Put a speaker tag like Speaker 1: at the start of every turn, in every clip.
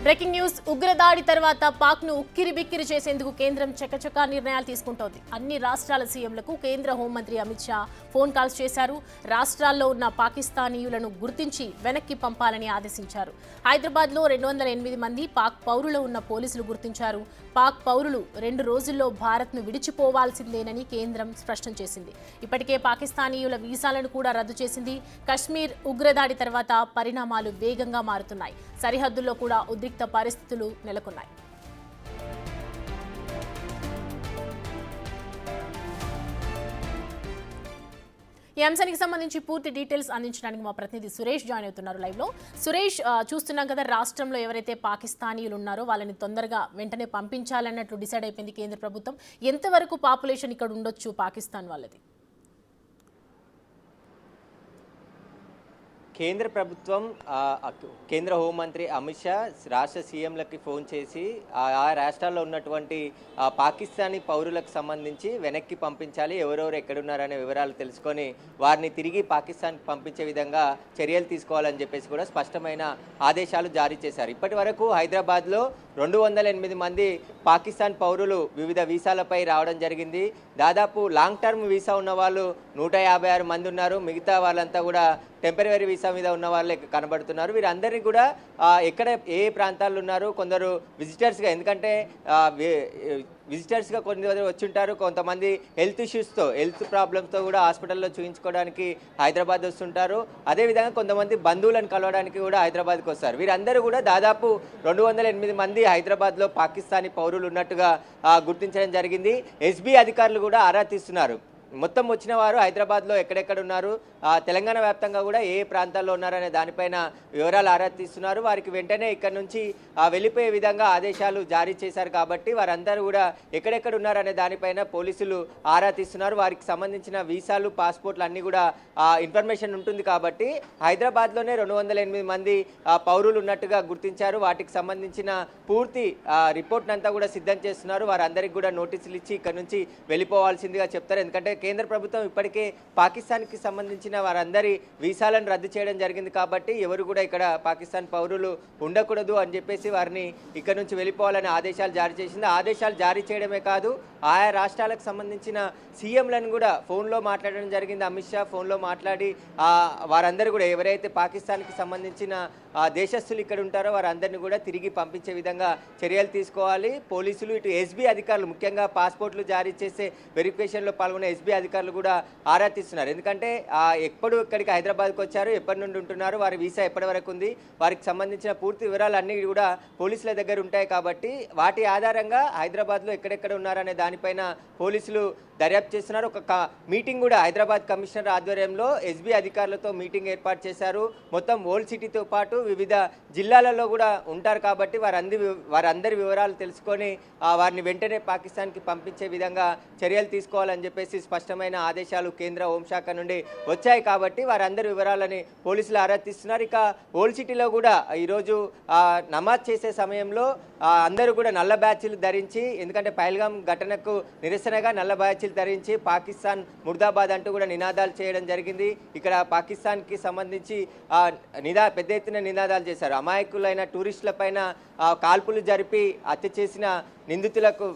Speaker 1: Breaking news. ఉగ్రదాడి తర్వాత పాక్ను ఉక్కిరిబిక్కిరి చేసేందుకు కేంద్రం చకచకా నిర్ణయాలు తీసుకుంటోంది. అన్ని రాష్ట్రాల సీఎంలకు కేంద్ర హోంమంత్రి అమిత్ షా ఫోన్ కాల్స్ చేశారు. రాష్ట్రాల్లో ఉన్న పాకిస్తానీయులను గుర్తించి వెనక్కి పంపాలని ఆదేశించారు. హైదరాబాద్లో 208 మంది పాక్ పౌరులు ఉన్న పోలీసులు గుర్తించారు. పాక్ పౌరులు 2 రోజుల్లో భారత్ను విడిచిపోవాల్సిందేనని కేంద్రం స్పష్టం చేసింది. ఇప్పటికే పాకిస్తానీయుల వీసాలను కూడా రద్దు చేసింది. కశ్మీర్ ఉగ్రదాడి తర్వాత పరిణామాలు వేగంగా మారుతున్నాయి. సరిహద్దుల్లో కూడా ఉద్రిక్త పరిస్థితులు నెలకొన్నాయి. ఈ అంశానికి సంబంధించి పూర్తి డీటెయిల్స్ అందించడానికి మా ప్రతినిధి సురేష్ జాయిన్ అవుతున్నారు లైవ్ లో. సురేష్, చూస్తున్నాం కదా, రాష్ట్రంలో ఎవరైతే పాకిస్తానీయులు ఉన్నారో వాళ్ళని తొందరగా వెంటనే పంపించాలన్నట్లు డిసైడ్ అయిపోయింది కేంద్ర ప్రభుత్వం. ఎంతవరకు పాపులేషన్ ఇక్కడ ఉండొచ్చు పాకిస్తాన్ వాళ్ళది?
Speaker 2: కేంద్ర ప్రభుత్వం కేంద్ర హోంమంత్రి అమిత్ షా రాష్ట్ర సీఎంలకి ఫోన్ చేసి ఆ రాష్ట్రాల్లో ఉన్నటువంటి పాకిస్తానీ పౌరులకు సంబంధించి వెనక్కి పంపించాలి, ఎవరెవరు ఎక్కడున్నారనే వివరాలు తెలుసుకొని వారిని తిరిగి పాకిస్తాన్కి పంపించే విధంగా చర్యలు తీసుకోవాలని చెప్పేసి కూడా స్పష్టమైన ఆదేశాలు జారీ చేశారు. ఇప్పటి వరకు హైదరాబాద్లో 208 మంది పాకిస్తాన్ పౌరులు వివిధ వీసాలపై రావడం జరిగింది. దాదాపు లాంగ్ టర్మ్ వీసా ఉన్న వాళ్ళు 156 మంది ఉన్నారు. మిగతా వాళ్ళంతా కూడా టెంపరరీ వీసా మీద ఉన్న వాళ్ళే కనబడుతున్నారు. వీరందరినీ కూడా ఎక్కడ ఏ ప్రాంతాల్లో ఉన్నారు, కొందరు విజిటర్స్గా, ఎందుకంటే విజిటర్స్గా కొందరు వచ్చి ఉంటారు, కొంతమంది హెల్త్ ఇష్యూస్తో, హెల్త్ ప్రాబ్లమ్స్తో కూడా హాస్పిటల్లో చూపించుకోవడానికి హైదరాబాద్ వస్తుంటారు. అదేవిధంగా కొంతమంది బంధువులను కలవడానికి కూడా హైదరాబాద్కి వస్తారు. వీరందరూ కూడా దాదాపు 208 మంది హైదరాబాద్లో పాకిస్తానీ పౌరులు ఉన్నట్టుగా గుర్తించడం జరిగింది. ఎస్బీ అధికారులు కూడా ఆరా తీస్తున్నారు. మొత్తం వచ్చిన వారు హైదరాబాద్లో ఎక్కడెక్కడ ఉన్నారు, తెలంగాణ వ్యాప్తంగా కూడా ఏ ప్రాంతాల్లో ఉన్నారనే దానిపైన వివరాలు ఆరా తీస్తున్నారు. వారికి వెంటనే ఇక్కడ నుంచి వెళ్ళిపోయే విధంగా ఆదేశాలు జారీ చేశారు. కాబట్టి వారందరూ కూడా ఎక్కడెక్కడ ఉన్నారనే దానిపైన పోలీసులు ఆరా తీస్తున్నారు. వారికి సంబంధించిన వీసాలు, పాస్పోర్ట్లు అన్నీ కూడా ఇన్ఫర్మేషన్ ఉంటుంది. కాబట్టి హైదరాబాద్లోనే 208 మంది పౌరులు ఉన్నట్టుగా గుర్తించారు. వాటికి సంబంధించిన పూర్తి రిపోర్ట్ అంతా కూడా సిద్ధం చేస్తున్నారు. వారందరికీ కూడా నోటీసులు ఇచ్చి ఇక్కడ నుంచి వెళ్ళిపోవాల్సిందిగా చెప్తారు. ఎందుకంటే కేంద్ర ప్రభుత్వం ఇప్పటికే పాకిస్తాన్కి సంబంధించిన వారందరి వీసాలను రద్దు చేయడం జరిగింది. కాబట్టి ఎవరు కూడా ఇక్కడ పాకిస్తాన్ పౌరులు ఉండకూడదు అని చెప్పేసి వారిని ఇక్కడ నుంచి వెళ్ళిపోవాలని ఆదేశాలు జారీ చేసింది. ఆదేశాలు జారీ చేయడమే కాదు, ఆయా రాష్ట్రాలకు సంబంధించిన సీఎంలను కూడా ఫోన్లో మాట్లాడడం జరిగింది. అమిత్ షా ఫోన్లో మాట్లాడి వారందరూ కూడా ఎవరైతే పాకిస్తాన్కి సంబంధించిన దేశస్తులు ఇక్కడ ఉంటారో వారందరినీ కూడా తిరిగి పంపించే విధంగా చర్యలు తీసుకోవాలి. పోలీసులు, ఇటు ఎస్బీ అధికారులు, ముఖ్యంగా పాస్పోర్ట్లు జారీ చేసే వెరిఫికేషన్లో పాల్గొన్న ఎస్బీ అధికారులు కూడా ఆరా తీస్తున్నారు. ఎందుకంటే ఎప్పుడు ఇక్కడికి హైదరాబాద్కి వచ్చారు, ఎప్పటి నుండి ఉంటున్నారు, వారి వీసా ఎప్పటి వరకు ఉంది, వారికి సంబంధించిన పూర్తి వివరాలు అన్నీ కూడా పోలీసుల దగ్గర ఉంటాయి. కాబట్టి వాటి ఆధారంగా హైదరాబాద్లో ఎక్కడెక్కడ ఉన్నారనే దానిపైన పోలీసులు దర్యాప్తు చేస్తున్నారు. ఒక మీటింగ్ కూడా హైదరాబాద్ కమిషనర్ ఆధ్వర్యంలో ఎస్బీ అధికారులతో మీటింగ్ ఏర్పాటు చేశారు. మొత్తం ఓల్డ్ సిటీతో పాటు వివిధ జిల్లాలలో కూడా ఉంటారు. కాబట్టి వారందరి వివరాలు తెలుసుకొని వారిని వెంటనే పాకిస్తాన్కి పంపించే విధంగా చర్యలు తీసుకోవాలని చెప్పేసి స్పష్టమైన ఆదేశాలు కేంద్ర హోంశాఖ నుండి వచ్చాయి. కాబట్టి వారందరి వివరాలని పోలీసులు ఆరా తీస్తున్నారు. ఇక ఓల్డ్ సిటీలో కూడా ఈరోజు నమాజ్ చేసే సమయంలో అందరూ కూడా నల్ల బ్యాచ్లు ధరించి, ఎందుకంటే పహల్గాం ఘటనకు నిరసనగా నల్ల బ్యాచ్లు ధరించి పాకిస్తాన్ ముర్దాబాద్ అంటూ కూడా నినాదాలు చేయడం జరిగింది. ఇక్కడ పాకిస్తాన్కి సంబంధించి పెద్ద ఎత్తున నినాదాలు చేశారు. అమాయకులైన టూరిస్టుల పైన కాల్పులు జరిపి హత్య చేసిన నిందితులకు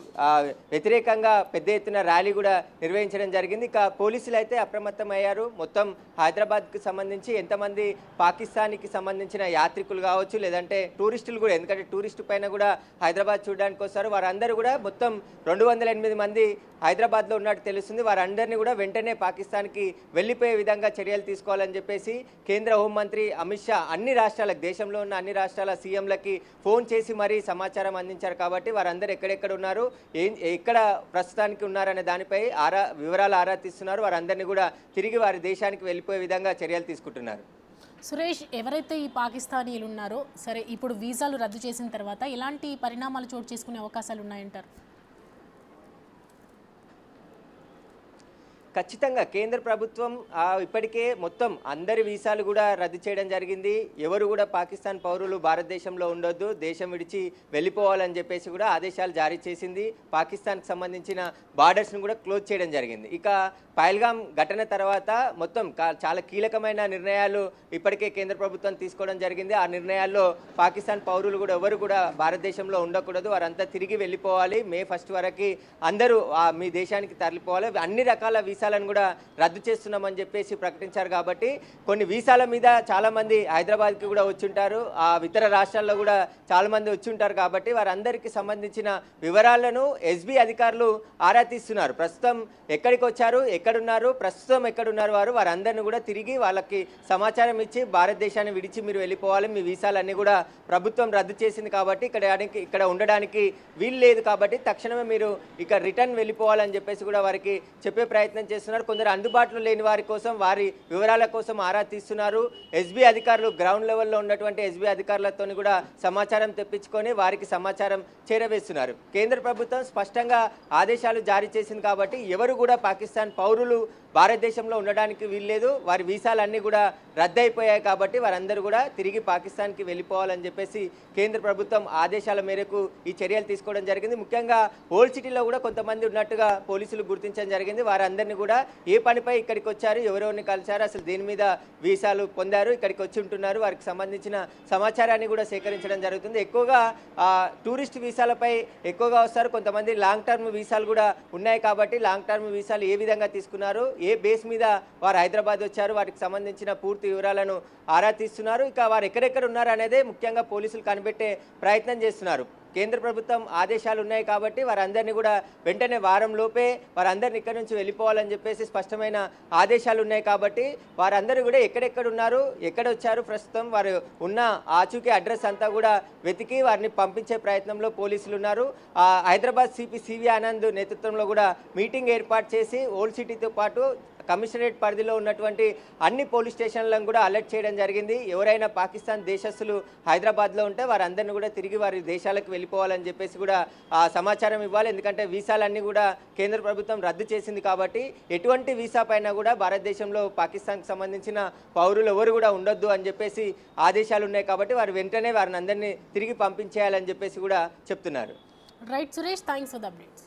Speaker 2: వ్యతిరేకంగా పెద్ద ఎత్తున ర్యాలీ కూడా నిర్వహించడం జరిగింది. ఇక పోలీసులు అయితే అప్రమత్తమయ్యారు. మొత్తం హైదరాబాద్కి సంబంధించి ఎంతమంది పాకిస్తాన్కి సంబంధించిన యాత్రికులు కావచ్చు, లేదంటే టూరిస్టులు కూడా, ఎందుకంటే టూరిస్టు పైన కూడా హైదరాబాద్ చూడడానికి వస్తారు, వారందరూ కూడా మొత్తం 208 మంది హైదరాబాద్లో ఉన్నట్టు తెలుస్తుంది. వారందరినీ కూడా వెంటనే పాకిస్తాన్కి వెళ్ళిపోయే విధంగా చర్యలు తీసుకోవాలని చెప్పేసి కేంద్ర హోంమంత్రి అమిత్ షా అన్ని రాష్ట్రాలకు, దేశంలో ఉన్న అన్ని రాష్ట్రాల సీఎంలకి ఫోన్ చేసి మరీ సమాచారం అందించారు. కాబట్టి వారందరూ ఎక్కడెక్కడ ఉన్నారు, ఎక్కడ ప్రస్తుతానికి ఉన్నారనే దానిపై వివరాలు ఆరా తీస్తున్నారు. వారందరినీ కూడా తిరిగి వారి దేశానికి వెళ్ళిపోయే విధంగా చర్యలు తీసుకుంటున్నారు.
Speaker 1: సురేష్, ఎవరైతే ఈ పాకిస్తానీలు ఉన్నారో, సరే, ఇప్పుడు వీసాలు రద్దు చేసిన తర్వాత ఎలాంటి పరిణామాలు చోటు చేసుకునే అవకాశాలు ఉన్నాయంటారు?
Speaker 2: ఖచ్చితంగా కేంద్ర ప్రభుత్వం ఇప్పటికే మొత్తం అందరి వీసాలు కూడా రద్దు చేయడం జరిగింది. ఎవరు కూడా పాకిస్తాన్ పౌరులు భారతదేశంలో ఉండొద్దు, దేశం విడిచి వెళ్ళిపోవాలని చెప్పేసి కూడా ఆదేశాలు జారీ చేసింది. పాకిస్తాన్కి సంబంధించిన బార్డర్స్ను కూడా క్లోజ్ చేయడం జరిగింది. ఇక పహల్గామ్ ఘటన తర్వాత మొత్తం చాలా కీలకమైన నిర్ణయాలు ఇప్పటికే కేంద్ర ప్రభుత్వం తీసుకోవడం జరిగింది. ఆ నిర్ణయాల్లో పాకిస్తాన్ పౌరులు కూడా ఎవరు కూడా భారతదేశంలో ఉండకూడదు, వారంతా తిరిగి వెళ్ళిపోవాలి. మే 1 వరకు అందరూ మీ దేశానికి తరలిపోవాలి. అన్ని రకాల వీసాలను కూడా రద్దు చేస్తున్నామని చెప్పేసి ప్రకటించారు. కాబట్టి కొన్ని వీసాల మీద చాలామంది హైదరాబాద్కి కూడా వచ్చుంటారు, ఇతర రాష్ట్రాల్లో కూడా చాలామంది వచ్చుంటారు. కాబట్టి వారందరికీ సంబంధించిన వివరాలను ఎస్బీ అధికారులు ఆరా తీస్తున్నారు. ప్రస్తుతం ఎక్కడికి వచ్చారు, ఎక్కడున్నారు, ప్రస్తుతం ఎక్కడున్నారు వారందరినీ కూడా తిరిగి వాళ్ళకి సమాచారం ఇచ్చి భారతదేశాన్ని విడిచి మీరు వెళ్ళిపోవాలి, మీ వీసాలన్నీ కూడా ప్రభుత్వం రద్దు చేసింది కాబట్టి ఇక్కడ ఉండడానికి వీలు లేదు, కాబట్టి తక్షణమే మీరు ఇక్కడ రిటర్న్ వెళ్ళిపోవాలని చెప్పేసి కూడా వారికి చెప్పే ప్రయత్నం చేస్తున్నారు. కొందరు అందుబాటులో లేని వారి కోసం వారి వివరాల కోసం ఆరా తీస్తున్నారు. ఎస్బీ అధికారులు గ్రౌండ్ లెవెల్లో ఉన్నటువంటి ఎస్బీ అధికారులతో కూడా సమాచారం తెప్పించుకొని వారికి సమాచారం చేరవేస్తున్నారు. కేంద్ర ప్రభుత్వం స్పష్టంగా ఆదేశాలు జారీ చేసింది కాబట్టి ఎవరు కూడా పాకిస్తాన్ పౌరులు భారతదేశంలో ఉండడానికి వీల్లేదు, వారి వీసాలన్నీ కూడా రద్దయిపోయాయి. కాబట్టి వారందరూ కూడా తిరిగి పాకిస్తాన్కి వెళ్ళిపోవాలని చెప్పేసి కేంద్ర ప్రభుత్వం ఆదేశాల మేరకు ఈ చర్యలు తీసుకోవడం జరిగింది. ముఖ్యంగా ఓల్డ్ సిటీలో కూడా కొంతమంది ఉన్నట్టుగా పోలీసులు గుర్తించడం జరిగింది. వారందరినీ కూడా ఏ పనిపై ఇక్కడికి వచ్చారు, ఎవరెవరిని కలిశారు, అసలు దేని మీద వీసాలు పొందారు, ఇక్కడికి వచ్చి ఉంటున్నారు, వారికి సంబంధించిన సమాచారాన్ని కూడా సేకరించడం జరుగుతుంది. ఎక్కువగా టూరిస్ట్ వీసాలపై ఎక్కువగా వస్తారు. కొంతమంది లాంగ్ టర్మ్ వీసాలు కూడా ఉన్నాయి. కాబట్టి లాంగ్ టర్మ్ వీసాలు ఏ విధంగా తీసుకున్నారు, ఏ బేస్ మీద వారు హైదరాబాద్ వచ్చారు, వారికి సంబంధించిన పూర్తి వివరాలను ఆరా తీస్తున్నారు. ఇక వారు ఎక్కడెక్కడ ఉన్నారు అనేది ముఖ్యంగా పోలీసులు కనిపెట్టే ప్రయత్నం చేస్తున్నారు. కేంద్ర ప్రభుత్వం ఆదేశాలు ఉన్నాయి కాబట్టి వారందరినీ కూడా వెంటనే వారం లోపే వారందరిని ఇక్కడ నుంచి వెళ్ళిపోవాలని చెప్పేసి స్పష్టమైన ఆదేశాలు ఉన్నాయి. కాబట్టి వారందరూ కూడా ఎక్కడెక్కడ ఉన్నారు, ఎక్కడ వచ్చారు, ప్రస్తుతం వారు ఉన్న ఆచూకీ అడ్రస్ అంతా కూడా వెతికి వారిని పంపించే ప్రయత్నంలో పోలీసులు ఉన్నారు. హైదరాబాద్ సిపి సివి ఆనంద్ నేతృత్వంలో కూడా మీటింగ్ ఏర్పాటు చేసి ఓల్డ్ సిటీతో పాటు కమిషనరేట్ పరిధిలో ఉన్నటువంటి అన్ని పోలీస్ స్టేషన్లను కూడా అలర్ట్ చేయడం జరిగింది. ఎవరైనా పాకిస్తాన్ దేశస్తులు హైదరాబాద్లో ఉంటే వారందరినీ కూడా తిరిగి వారి దేశాలకు వెళ్ళిపోవాలని చెప్పేసి కూడా సమాచారం ఇవ్వాలి. ఎందుకంటే వీసాలన్నీ కూడా కేంద్ర ప్రభుత్వం రద్దు చేసింది. కాబట్టి ఎటువంటి వీసా పైన కూడా భారతదేశంలో పాకిస్తాన్కి సంబంధించిన పౌరులు ఎవరు కూడా ఉండొద్దు అని చెప్పేసి ఆదేశాలు ఉన్నాయి. కాబట్టి వారు వెంటనే వారిని అందరినీ తిరిగి పంపించేయాలని చెప్పేసి కూడా చెప్తున్నారు.
Speaker 1: Right Suresh, thanks for the updates.